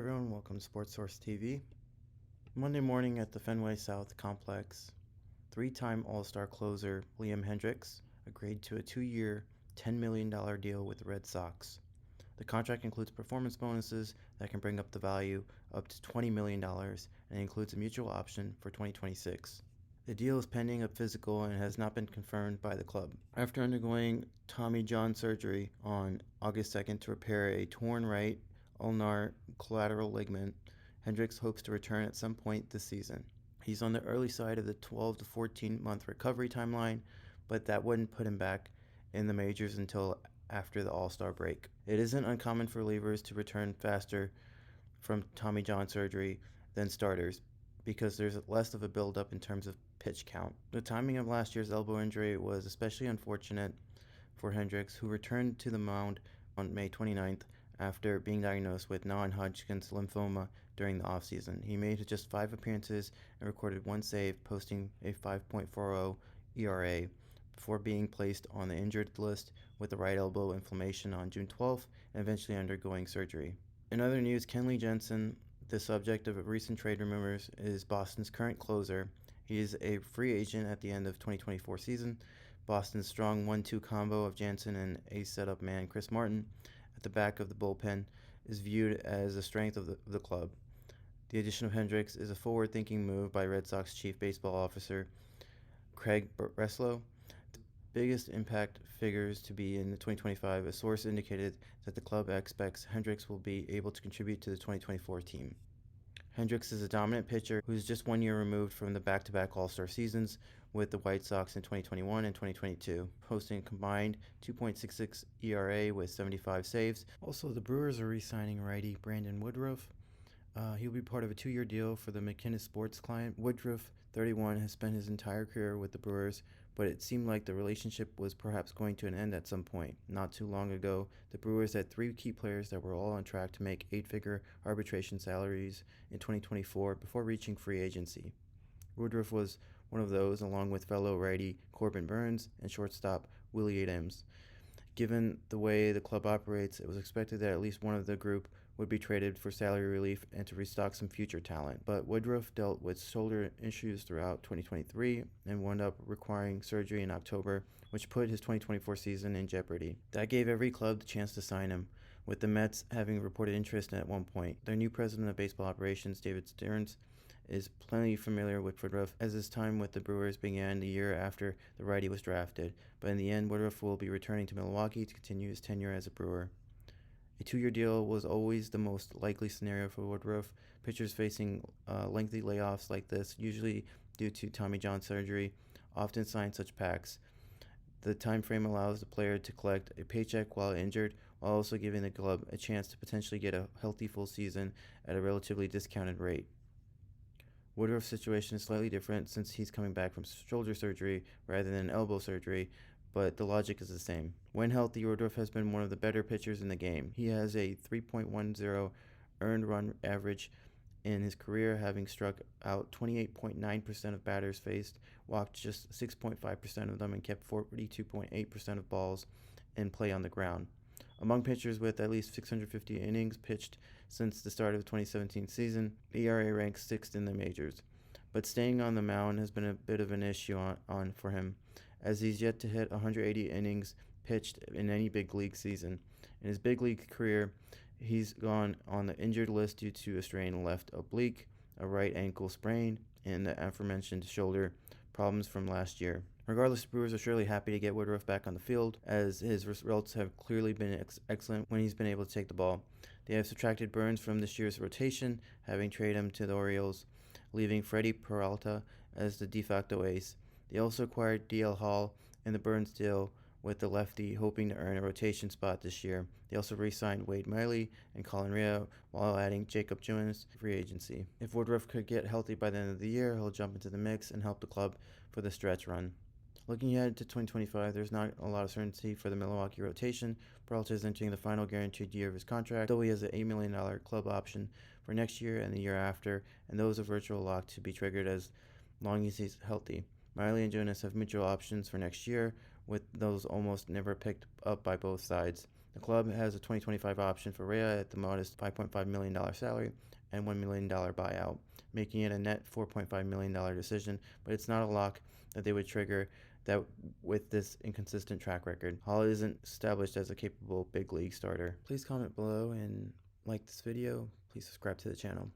everyone, welcome to Sports Source TV. Monday morning at the Fenway South complex, three-time All-Star closer Liam Hendriks agreed to a 2-year, $10 million deal with the Red Sox. The contract includes performance bonuses that can bring up the value up to $20 million and includes a mutual option for 2026. The deal is pending a physical and has not been confirmed by the club. After undergoing Tommy John surgery on August 2nd to repair a torn right ulnar collateral ligament, Hendriks hopes to return at some point this season. He's on the early side of the 12 to 14 month recovery timeline, but that wouldn't put him back in the majors until after the All-Star break. It isn't uncommon for relievers to return faster from Tommy John surgery than starters because there's less of a buildup in terms of pitch count. The timing of last year's elbow injury was especially unfortunate for Hendriks, who returned to the mound on May 29th after being diagnosed with non-Hodgkin's lymphoma during the offseason. He made just 5 appearances and recorded 1 save, posting a 5.40 ERA before being placed on the injured list with the right elbow inflammation on June 12th and eventually undergoing surgery. In other news, Kenley Jensen, the subject of recent trade rumors, is Boston's current closer. He is a free agent at the end of 2024 season. Boston's strong 1-2 combo of Jensen and ace setup man Chris Martin at the back of the bullpen is viewed as a strength of the club. The addition of Hendriks is a forward-thinking move by Red Sox chief baseball officer Craig Breslow. The biggest impact figures to be in 2025. A source indicated that the club expects Hendriks will be able to contribute to the 2024 team. Hendriks is a dominant pitcher who is just 1 year removed from the back-to-back All-Star seasons with the White Sox in 2021 and 2022, posting a combined 2.66 ERA with 75 saves. Also, the Brewers are re-signing righty Brandon Woodruff. He'll be part of a 2-year deal for the McKinnis Sports client. Woodruff, 31, has spent his entire career with the Brewers, but it seemed like the relationship was perhaps going to an end at some point. Not too long ago, the Brewers had 3 key players that were all on track to make 8-figure arbitration salaries in 2024 before reaching free agency. Woodruff was one of those, along with fellow righty Corbin Burns and shortstop Willie Adams. Given the way the club operates, it was expected that at least one of the group would be traded for salary relief and to restock some future talent. But Woodruff dealt with shoulder issues throughout 2023 and wound up requiring surgery in October, which put his 2024 season in jeopardy. That gave every club the chance to sign him, with the Mets having reported interest at one point. Their new president of baseball operations, David Stearns, is plenty familiar with Woodruff, as his time with the Brewers began the year after the righty was drafted. But in the end, Woodruff will be returning to Milwaukee to continue his tenure as a Brewer. A 2-year deal was always the most likely scenario for Woodruff. Pitchers facing lengthy layoffs like this, usually due to Tommy John surgery, often sign such pacts. The time frame allows the player to collect a paycheck while injured, while also giving the club a chance to potentially get a healthy full season at a relatively discounted rate. Woodruff's situation is slightly different since he's coming back from shoulder surgery rather than elbow surgery, but the logic is the same. When healthy, Woodruff has been one of the better pitchers in the game. He has a 3.10 earned run average in his career, having struck out 28.9% of batters faced, walked just 6.5% of them, and kept 42.8% of balls in play on the ground. Among pitchers with at least 650 innings pitched since the start of the 2017 season, the ERA ranks 6th in the majors. But staying on the mound has been a bit of an issue on for him, as he's yet to hit 180 innings pitched in any big league season. In his big league career, he's gone on the injured list due to a strained left oblique, a right ankle sprain, and the aforementioned shoulder problems from last year. Regardless, the Brewers are surely happy to get Woodruff back on the field, as his results have clearly been excellent when he's been able to take the ball. They have subtracted Burns from this year's rotation, having traded him to the Orioles, leaving Freddie Peralta as the de facto ace. They also acquired D.L. Hall in the Burns deal, with the lefty hoping to earn a rotation spot this year. They also re-signed Wade Miley and Colin Rio while adding Jacob Junis to free agency. If Woodruff could get healthy by the end of the year, he'll jump into the mix and help the club for the stretch run. Looking ahead to 2025, there's not a lot of certainty for the Milwaukee rotation. Peralta is entering the final guaranteed year of his contract, though he has an $8 million club option for next year and the year after, and those are virtual locked to be triggered as long as he's healthy. Miley and Jonas have mutual options for next year, with those almost never picked up by both sides. The club has a 2025 option for Rea at the modest $5.5 million salary and $1 million buyout, making it a net $4.5 million decision, but it's not a lock that they would trigger that with this inconsistent track record. Hall isn't established as a capable big league starter. Please comment below and like this video. Please subscribe to the channel.